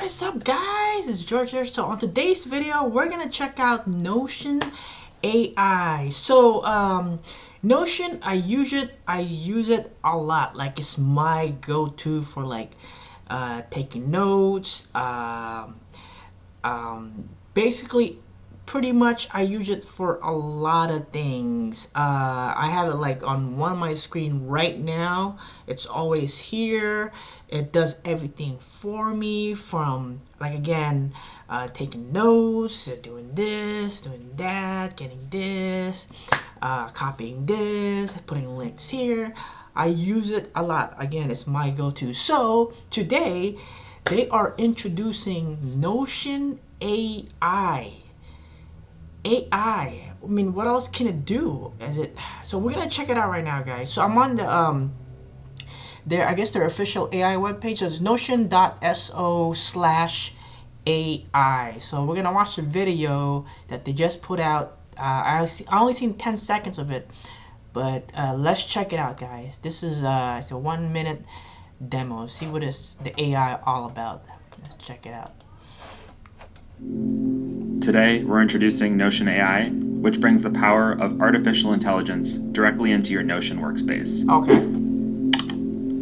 What is up, guys? It's George here. So on today's video, we're gonna check out Notion AI. So Notion, I use it a lot. Like, it's my go-to for like taking notes. Basically, pretty much I use it for a lot of things. I have it like on one of my screen right now. It's always here. It does everything for me, from like, again, taking notes, doing this, doing that, getting this, copying this, putting links here. I use it a lot. Again, it's my go-to. So today they are introducing Notion AI. I mean, what else can it do? So we're gonna check it out right now, guys. So I'm on the I guess their official AI webpage. So it's notion.so/AI. So we're gonna watch the video that they just put out. I only seen 10 seconds of it, but let's check it out, guys. This is it's a 1-minute demo. See what is the AI all about. Let's check it out. Today, we're introducing Notion AI, which brings the power of artificial intelligence directly into your Notion workspace. Okay.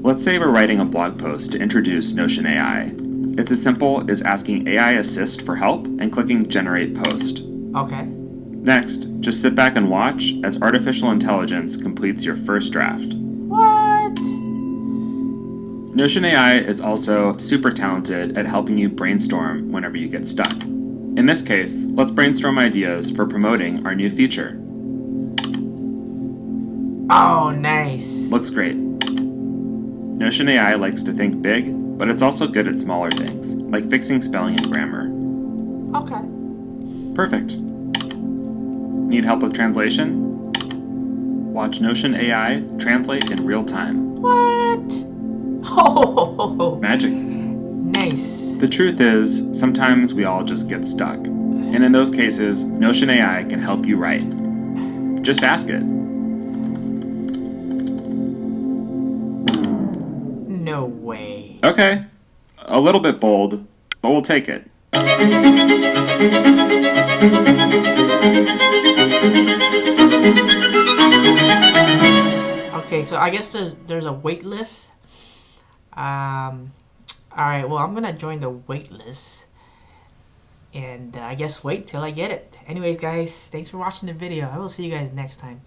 Let's say we're writing a blog post to introduce Notion AI. It's as simple as asking AI Assist for help and clicking Generate Post. Okay. Next, just sit back and watch as artificial intelligence completes your first draft. What? Notion AI is also super talented at helping you brainstorm whenever you get stuck. In this case, let's brainstorm ideas for promoting our new feature. Oh, nice. Looks great. Notion AI likes to think big, but it's also good at smaller things, like fixing spelling and grammar. Okay. Perfect. Need help with translation? Watch Notion AI translate in real time. What? Oh, Magic. nice. The truth is, sometimes we all just get stuck. And in those cases, Notion AI can help you write. Just ask it. No way. Okay, a little bit bold, but we'll take it. Okay, so I guess there's a wait list. Alright, well, I'm gonna join the wait list. And I guess wait till I get it. Anyways, guys, thanks for watching the video. I will see you guys next time.